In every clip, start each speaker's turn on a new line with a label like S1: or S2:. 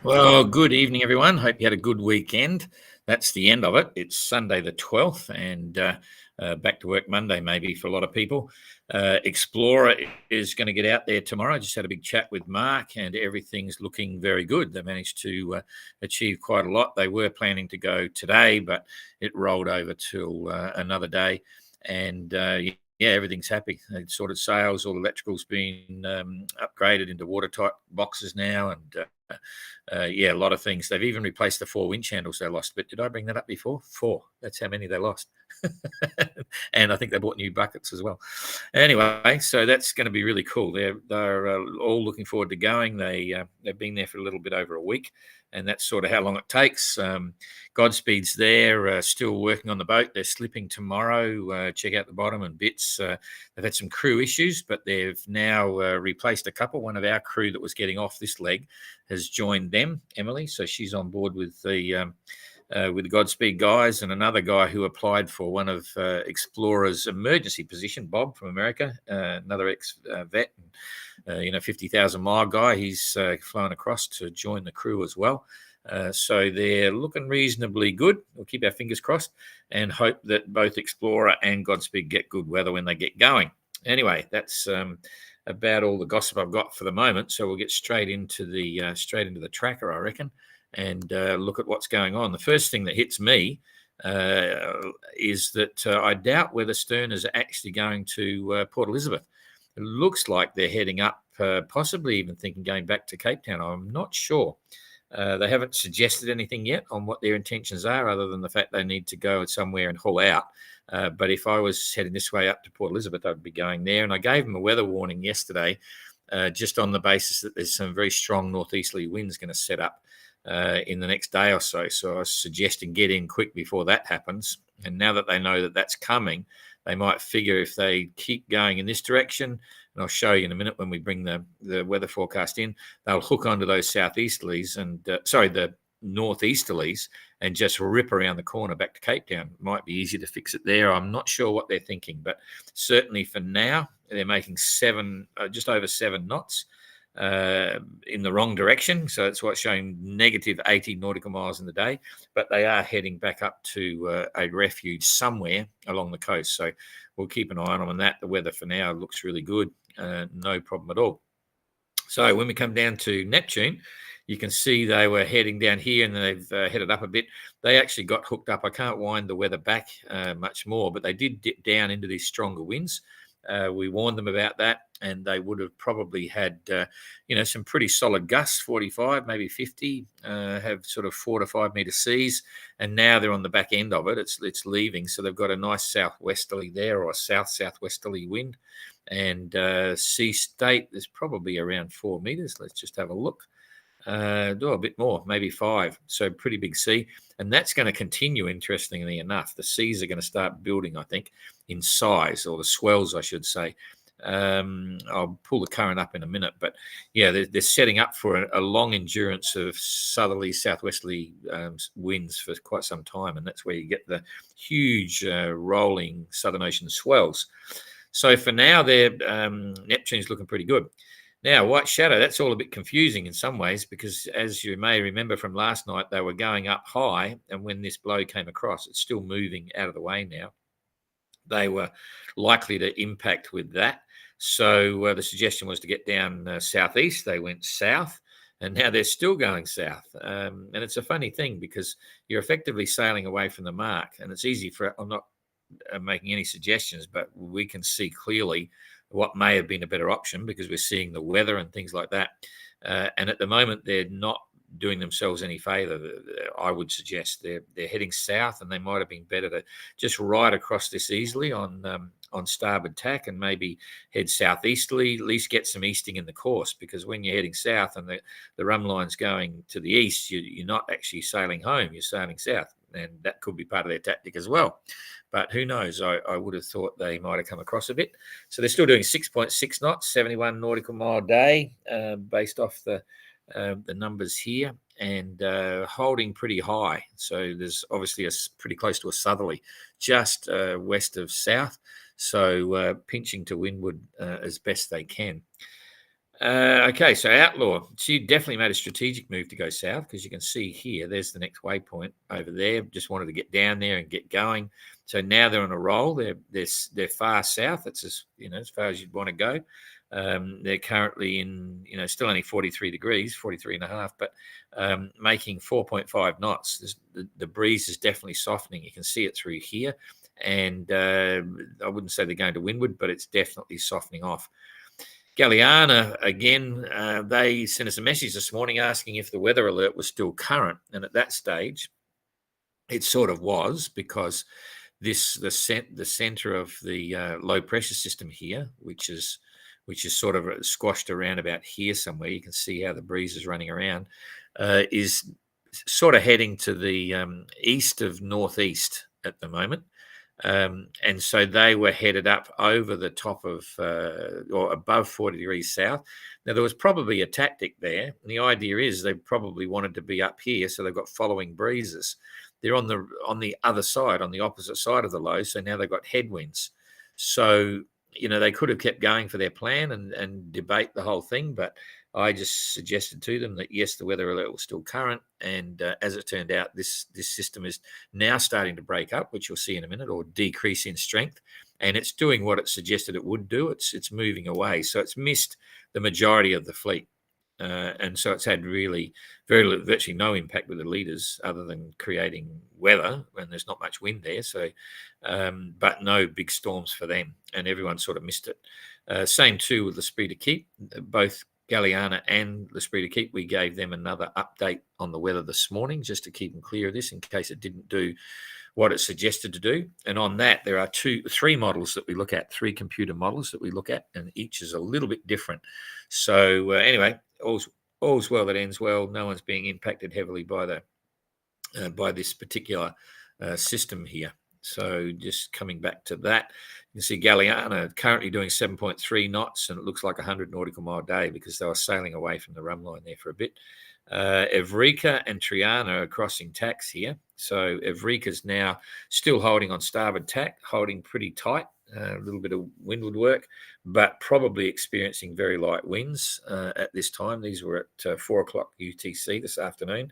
S1: Well, good evening, everyone. Hope you had a good weekend. That's the end of it. It's Sunday the 12th and back to work Monday, maybe for a lot of people. Explorer is going to get out there tomorrow. I just had a big chat with Mark and everything's looking very good. They managed to achieve quite a lot. They were planning to go today, but it rolled over till another day. And yeah, everything's happy. They sorted sales, all the electrical's been upgraded into watertight boxes now, and yeah, a lot of things. They've even replaced the 4 winch handles they lost. But did I bring that up before? 4. That's how many they lost. And I think they bought new buckets as well. Anyway, so that's going to be really cool. They're all looking forward to going. They've been there for a little bit over a week, and that's sort of how long it takes. Godspeed's there, still working on the boat. They're slipping tomorrow. Check out the bottom and bits. They've had some crew issues, but they've now replaced a couple. One of our crew that was getting off this leg has joined them, Emily. So she's on board with the Godspeed guys, and another guy who applied for one of Explorer's emergency position, Bob from America, another ex-vet, 50,000-mile guy. He's flown across to join the crew as well. So they're looking reasonably good. We'll keep our fingers crossed and hope that both Explorer and Godspeed get good weather when they get going. Anyway, that's about all the gossip I've got for the moment. So we'll get straight into the tracker, I reckon, and look at what's going on. The first thing that hits me is that I doubt whether Stern is actually going to Port Elizabeth. It looks like they're heading up, possibly even thinking going back to Cape Town. I'm not sure. They haven't suggested anything yet on what their intentions are, other than the fact they need to go somewhere and haul out. But if I was heading this way up to Port Elizabeth, I'd be going there. And I gave them a weather warning yesterday, just on the basis that there's some very strong northeasterly winds going to set up in the next day or so. So I was suggesting get in quick before that happens. And now that they know that that's coming, they might figure if they keep going in this direction, and I'll show you in a minute when we bring the weather forecast in, they'll hook onto those southeasterlies and the northeasterlies and just rip around the corner back to Cape Town. It might be easier to fix it there. I'm not sure what they're thinking, but certainly for now, they're making just over 7 knots in the wrong direction. So that's what's showing negative 80 nautical miles in the day, but they are heading back up to a refuge somewhere along the coast. So we'll keep an eye on them on that. The weather for now looks really good. No problem at all. So when we come down to Neptune, you can see they were heading down here and they've headed up a bit. They actually got hooked up. I can't wind the weather back much more, but they did dip down into these stronger winds. We warned them about that, and they would have probably had, some pretty solid gusts, 45, maybe 50, have sort of 4 to 5 meter seas, and now they're on the back end of it. It's leaving, so they've got a nice southwesterly there, or a southwesterly wind, and sea state is probably around 4 meters. Let's just have a look. A bit more, maybe 5. So pretty big sea. And that's going to continue, interestingly enough. The seas are going to start building, I think, in size, or the swells, I should say. I'll pull the current up in a minute. But, yeah, they're setting up for a long endurance of southerly, southwesterly winds for quite some time. And that's where you get the huge rolling Southern Ocean swells. So for now, Neptune's looking pretty good. Now, White Shadow, that's all a bit confusing in some ways, because as you may remember from last night, they were going up high, and when this blow came across, it's still moving out of the way now. They were likely to impact with that. So the suggestion was to get down southeast. They went south, and now they're still going south. And it's a funny thing, because you're effectively sailing away from the mark, and it's easy I'm not making any suggestions, but we can see clearly what may have been a better option, because we're seeing the weather and things like that. And at the moment, they're not doing themselves any favor. I would suggest they're heading south, and they might have been better to just ride across this easily on starboard tack and maybe head southeasterly, at least get some easting in the course, because when you're heading south and the run line's going to the east, you're not actually sailing home, you're sailing south. And that could be part of their tactic as well. But who knows? I would have thought they might have come across a bit. So they're still doing 6.6 knots, 71 nautical mile a day, based off the numbers here, and holding pretty high. So there's obviously pretty close to a southerly, just west of south. So pinching to windward as best they can. Okay, so Outlaw, she definitely made a strategic move to go south because you can see here, there's the next waypoint over there. Just wanted to get down there and get going. So now they're on a roll. They're far south. That's as far as you'd want to go. They're currently in still only 43 degrees, 43 and a half, but making 4.5 knots. The breeze is definitely softening. You can see it through here, and I wouldn't say they're going to windward, but it's definitely softening off. Galiana, again, they sent us a message this morning asking if the weather alert was still current. And at that stage, it sort of was, because the center of the low pressure system here, which is sort of squashed around about here somewhere. You can see how the breeze is running around, is sort of heading to the east of northeast at the moment. And so they were headed up over the top of or above 40 degrees south. Now, there was probably a tactic there. And the idea is they probably wanted to be up here, so they've got following breezes. They're on the other side, on the opposite side of the low, so now they've got headwinds. So, they could have kept going for their plan and debate the whole thing, but I just suggested to them that, yes, the weather alert was still current. And as it turned out, this system is now starting to break up, which you'll see in a minute, or decrease in strength. And it's doing what it suggested it would do. It's moving away. So it's missed the majority of the fleet. And so it's had virtually no impact with the leaders other than creating weather, and there's not much wind there. So, but no big storms for them, and everyone sort of missed it. Same too with L'Esprit de Keep. Both Galiana and L'Esprit de Keep, we gave them another update on the weather this morning, just to keep them clear of this in case it didn't do what it suggested to do. And on that, there are three models that we look at, three computer models that we look at, and each is a little bit different. So anyway, all's well that ends well. No one's being impacted heavily by this particular system here. So just coming back to that, you can see Galiana currently doing 7.3 knots, and it looks like 100 nautical mile a day because they were sailing away from the run line there for a bit. Evrika and Triana are crossing tacks here. So Evrika's now still holding on starboard tack, holding pretty tight, a little bit of windward work, but probably experiencing very light winds at this time. These were at 4 o'clock UTC this afternoon.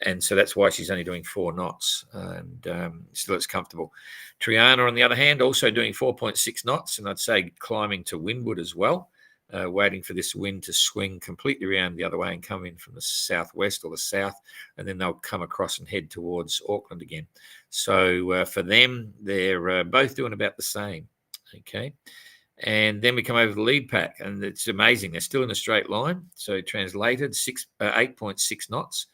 S1: And so that's why she's only doing 4 knots, and still it's comfortable. Triana, on the other hand, also doing 4.6 knots, and I'd say climbing to windward as well, waiting for this wind to swing completely around the other way and come in from the southwest or the south, and then they'll come across and head towards Auckland again. So for them, they're both doing about the same. Okay. And then we come over to the lead pack, and it's amazing. They're still in a straight line. So translated 8.6 knots,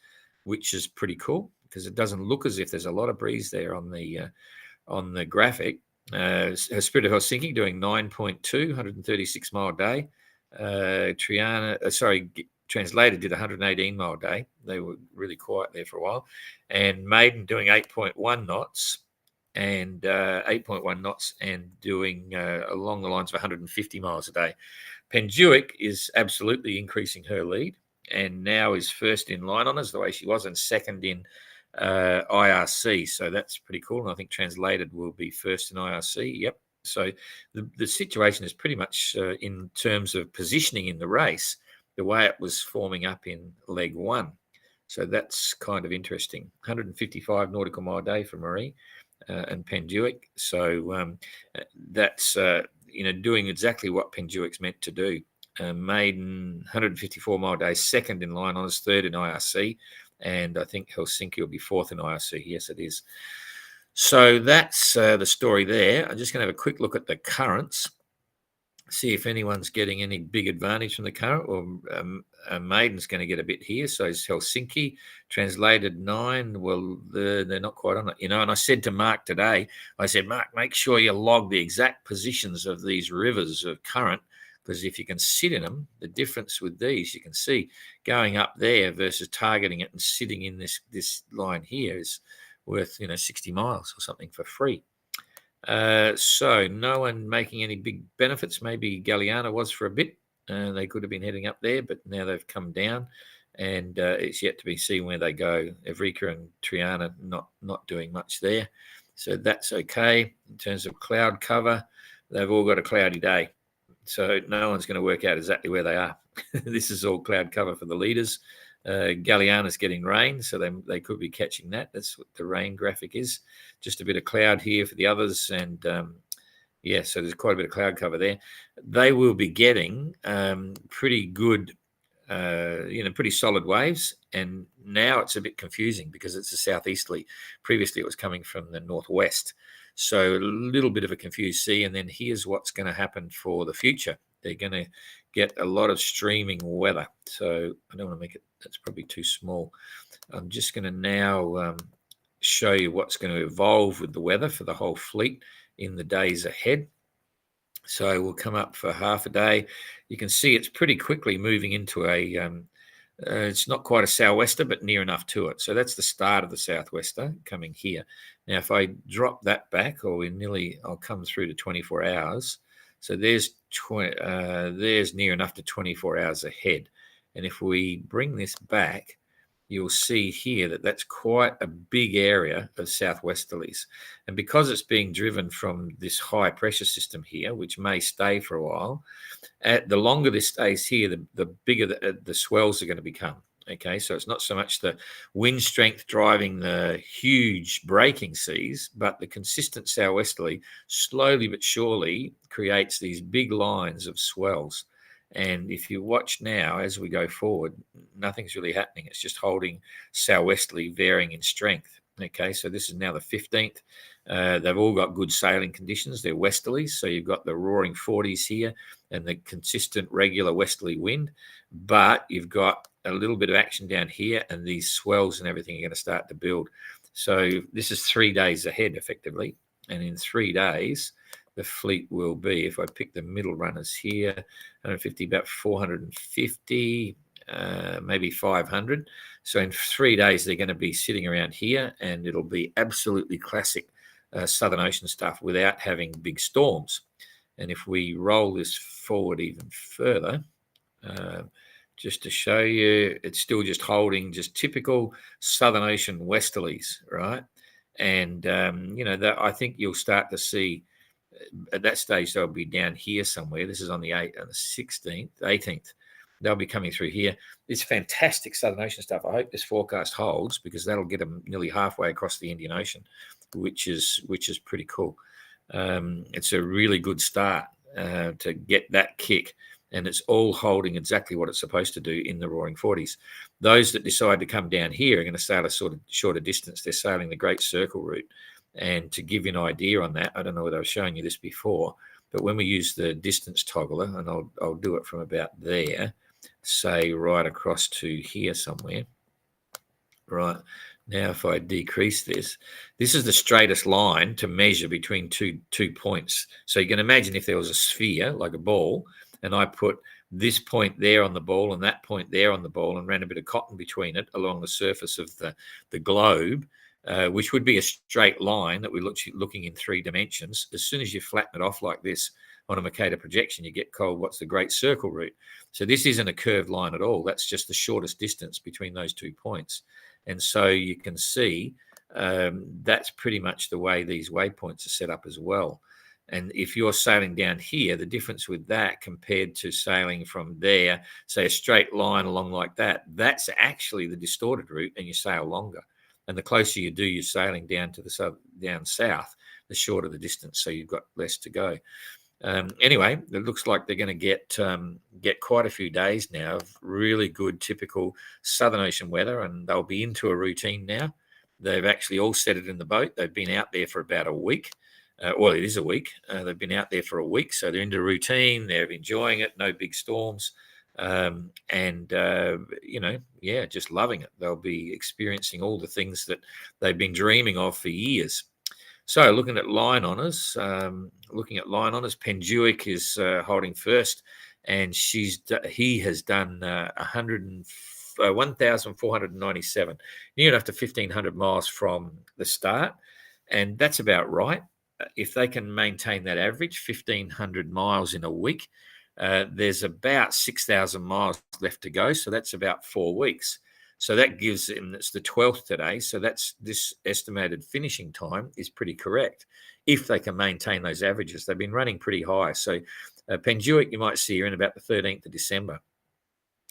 S1: which is pretty cool because it doesn't look as if there's a lot of breeze there on the graphic. Spirit of Helsinki doing 9.2, 136 mile a day. Translated did 118 mile a day. They were really quiet there for a while. And Maiden doing 8.1 knots and 8.1 knots and doing along the lines of 150 miles a day. Penduic is absolutely increasing her lead, and now is first in line on us the way she was, and second in IRC. So that's pretty cool. And I think translated will be first in IRC. Yep. So the situation is pretty much in terms of positioning in the race, the way it was forming up in leg 1. So that's kind of interesting. 155 nautical mile a day for Marie and Penduic. So that's doing exactly what Penduic's meant to do. Maiden 154 mile a day, second in line on us, third in IRC, and I think Helsinki will be fourth in IRC. Yes, it is. So that's the story there. I'm just going to have a quick look at the currents, see if anyone's getting any big advantage from the current. Or Maiden's going to get a bit here. So is Helsinki. Translated 9. Well, they're not quite on it, And I said to Mark today, I said, Mark, make sure you log the exact positions of these rivers of current, because if you can sit in them, the difference with these, you can see going up there versus targeting it and sitting in this line here is worth 60 miles or something for free. So no one making any big benefits. Maybe Galiana was for a bit. They could have been heading up there, but now they've come down, and it's yet to be seen where they go. Evrika and Triana not doing much there. So that's okay. In terms of cloud cover, they've all got a cloudy day. So no one's going to work out exactly where they are. This is all cloud cover for the leaders. Galiana's getting rain, so they could be catching that. That's what the rain graphic is. Just a bit of cloud here for the others, and yeah, so there's quite a bit of cloud cover there. They will be getting pretty good, pretty solid waves. And now it's a bit confusing because it's a southeasterly. Previously, it was coming from the northwest. So a little bit of a confused sea. And then here's what's going to happen for the future. They're going to get a lot of streaming weather. So I don't want to make it, that's probably too small. I'm just going to now show you what's going to evolve with the weather for the whole fleet in the days ahead. So we'll come up for half a day. You can see it's pretty quickly moving into it's not quite a sou'wester, but near enough to it. So that's the start of the southwester coming here. Now, if I drop that back, I'll come through to 24 hours. So there's near enough to 24 hours ahead. And if we bring this back, you'll see here that that's quite a big area of southwesterlies. And because it's being driven from this high pressure system here, which may stay for a while, the longer this stays here, the bigger the swells are going to become. Okay, so it's not so much the wind strength driving the huge breaking seas, but the consistent southwesterly slowly but surely creates these big lines of swells. And if you watch now as we go forward, nothing's really happening. It's just holding southwesterly, varying in strength. Okay, so this is now the 15th. They've all got good sailing conditions. They're westerlies, so you've got the roaring 40s here and the consistent, regular westerly wind. But you've got a little bit of action down here, and these swells and everything are going to start to build. So this is 3 days ahead, effectively. And in 3 days, the fleet will be, if I pick the middle runners here, 150, about 450, maybe 500. So in 3 days, they're going to be sitting around here, and it'll be absolutely classic Southern Ocean stuff without having big storms. And if we roll this forward even further, just to show you, it's still just holding just typical Southern Ocean westerlies, right? And, that I think you'll start to see at that stage, they'll be down here somewhere. This is on the 8th and the 16th, 18th. They'll be coming through here. It's fantastic Southern Ocean stuff. I hope this forecast holds because that'll get them nearly halfway across the Indian Ocean, which is pretty cool. It's a really good start to get that kick, and it's all holding exactly what it's supposed to do in the roaring 40s. Those that decide to come down here are going to sail a sort of shorter distance. They're sailing the Great Circle route. And to give you an idea on that, I don't know whether I was showing you this before, but when we use the distance toggler, and I'll do it from about there, say right across to here somewhere. Right. Now, if I decrease this is the straightest line to measure between two points. So you can imagine if there was a sphere, like a ball, and I put this point there on the ball and that point there on the ball and ran a bit of cotton between it along the surface of the globe, which would be a straight line that we're looking in 3 dimensions. As soon as you flatten it off like this on a Mercator projection, you get called what's the Great Circle route. So this isn't a curved line at all. That's just the shortest distance between those 2 points. And so you can see that's pretty much the way these waypoints are set up as well. And if you're sailing down here, the difference with that compared to sailing from there, say a straight line along like that, that's actually the distorted route, and you sail longer. And the closer you do your sailing down to down south, the shorter the distance. So you've got less to go. Anyway, it looks like they're going to get quite a few days now of really good, typical Southern Ocean weather, and they'll be into a routine now. They've actually all set it in the boat. They've been out there for about a week. Well, it is a week. They've been out there for a week, so they're into routine. They're enjoying it. No big storms. Just loving it. They'll be experiencing all the things that they've been dreaming of for years. So looking at line honours, Penduic is holding first, and he has done 1,497, near enough to 1,500 miles from the start, and that's about right. If they can maintain that average, 1,500 miles in a week, there's about 6,000 miles left to go. So that's about 4 weeks. So that gives him, it's the 12th today. So this estimated finishing time is pretty correct if they can maintain those averages. They've been running pretty high. So Penduic, you might see here in about the 13th of December.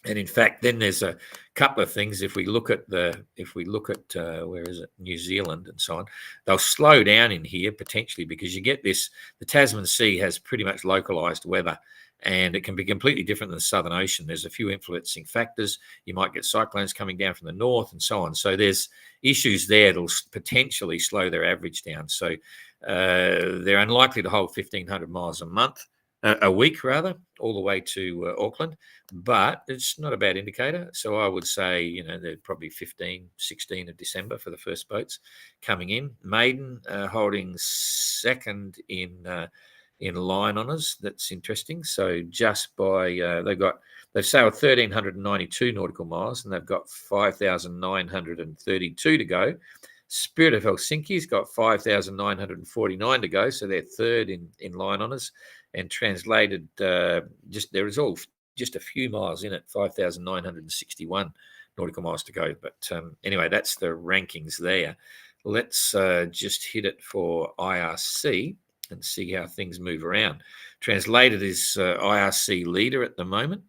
S1: And in fact, then there's a couple of things. If we look at where is it, New Zealand and so on, they'll slow down in here potentially because you get this. The Tasman Sea has pretty much localized weather, and it can be completely different than the Southern Ocean. There's a few influencing factors. You might get cyclones coming down from the north and so on. So there's issues there that'll potentially slow their average down. So they're unlikely to hold 1,500 miles a week rather, all the way to Auckland, but it's not a bad indicator. So I would say, they're probably 15, 16 of December for the first boats coming in. Maiden holding second in line honours. That's interesting. So just by they've sailed 1,392 nautical miles and they've got 5,932 to go. Spirit of Helsinki's got 5,949 to go, so they're third in line honours, and translated there is all just a few miles in it, 5,961 nautical miles to go. But anyway, that's the rankings there. Let's just hit it for IRC and see how things move around. Translated is IRC leader at the moment,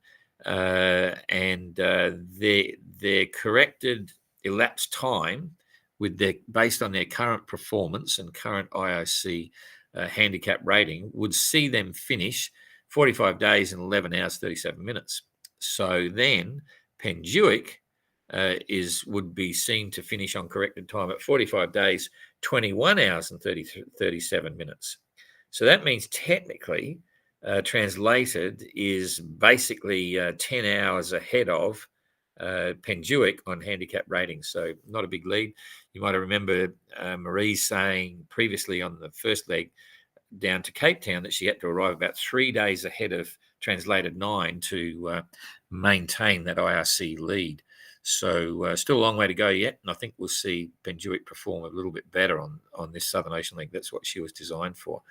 S1: and their corrected elapsed time based on their current performance and current IOC handicap rating would see them finish 45 days and 11 hours 37 minutes. So then Penduic would be seen to finish on corrected time at 45 days 21 hours and 37 minutes. So that means technically translated is basically 10 hours ahead of Penduic on handicap ratings. So not a big lead. You might remember Marie saying previously on the first leg down to Cape Town that she had to arrive about 3 days ahead of translated 9 to maintain that IRC lead. So still a long way to go yet, and I think we'll see Penduic perform a little bit better on this Southern Ocean League. That's what she was designed for.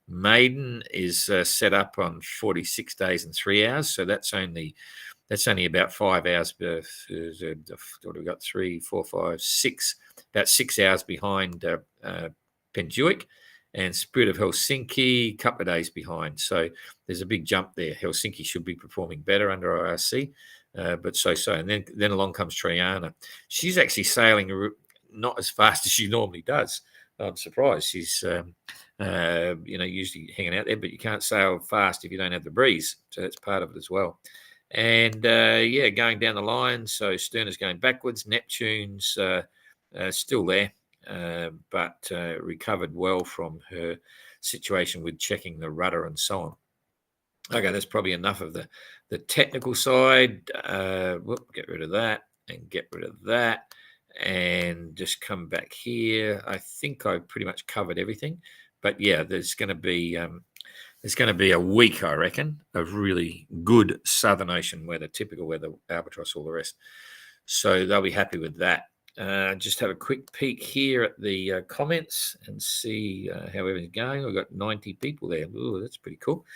S1: Maiden is set up on 46 days and 3 hours, so that's only about 5 hours. What have we got? 3, 4, 5, 6. About 6 hours behind Penduic, and Spirit of Helsinki a couple of days behind. So there's a big jump there. Helsinki should be performing better under IRC, but so. And then along comes Triana. She's actually sailing not as fast as she normally does. I'm surprised. She's usually hanging out there, but you can't sail fast if you don't have the breeze. So that's part of it as well. And going down the line, so Sterna's going backwards. Neptune's still there, but recovered well from her situation with checking the rudder and so on. Okay, that's probably enough of the technical side. Get rid of that and get rid of that, and just come back here. I think I pretty much covered everything, but yeah, there's going to be a week, I reckon, of really good Southern Ocean weather, typical weather, albatross, all the rest. So they'll be happy with that. Just have a quick peek here at the comments and see how everything's going. We've got 90 people there. Ooh, that's pretty cool.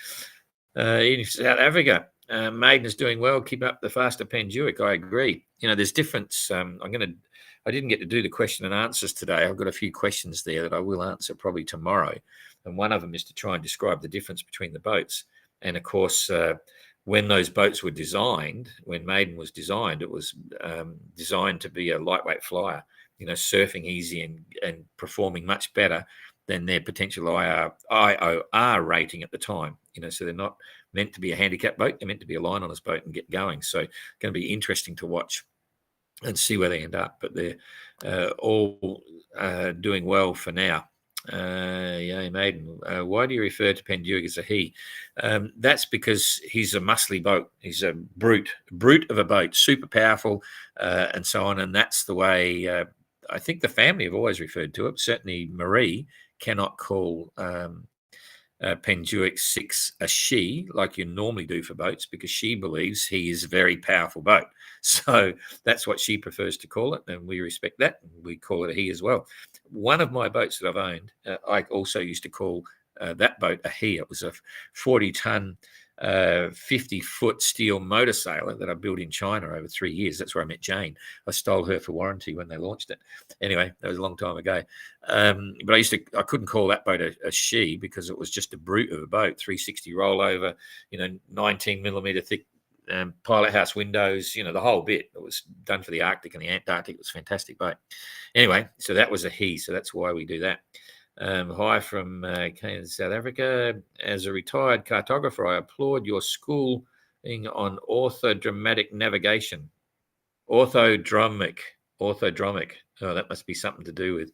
S1: In South Africa, Maiden is doing well. Keep up the faster Penduic. I agree. There's difference. I didn't get to do the question and answers today. I've got a few questions there that I will answer probably tomorrow. And one of them is to try and describe the difference between the boats. And of course, when those boats were designed, when Maiden was designed, it was designed to be a lightweight flyer, surfing easy and performing much better than their potential IOR rating at the time. So they're not meant to be a handicap boat. They're meant to be a line honours boat and get going. So going to be interesting to watch and see where they end up. But they're all doing well for now. Maiden. Why do you refer to Penduic as a he? That's because he's a muscly boat. He's a brute of a boat, super powerful, and so on. And that's the way I think the family have always referred to it. Certainly, Marie cannot call Penduic 6 a she like you normally do for boats because she believes he is a very powerful boat. So that's what she prefers to call it, and we respect that. We call it a he as well. One of my boats that I've owned, I also used to call that boat a he. It was a 40-ton, 50-foot steel motor sailor that I built in China over 3 years. That's where I met Jane. I stole her for warranty when they launched it. Anyway, that was a long time ago. But I couldn't call that boat a she because it was just a brute of a boat, 360 rollover, 19 millimeter thick pilot house windows, the whole bit. It was done for the Arctic and the Antarctic. It was a fantastic boat. Anyway, so that was a he. So that's why we do that. Hi from South Africa. As a retired cartographer, I applaud your schooling on orthodromic navigation. Orthodromic. Oh, that must be something to do with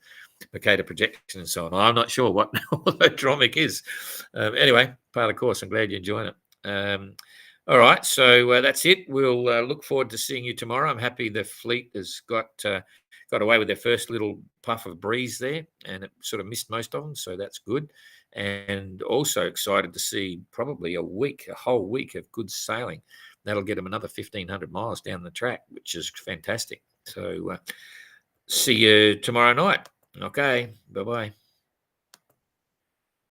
S1: Mercator projection and so on. I'm not sure what orthodromic is. Anyway, part of the course. I'm glad you're enjoying it. All right, so that's it. We'll look forward to seeing you tomorrow. I'm happy the fleet has got away with their first little puff of breeze there, and it sort of missed most of them, so that's good. And also excited to see probably a whole week of good sailing. That'll get them another 1,500 miles down the track, which is fantastic. So see you tomorrow night. Okay, bye-bye.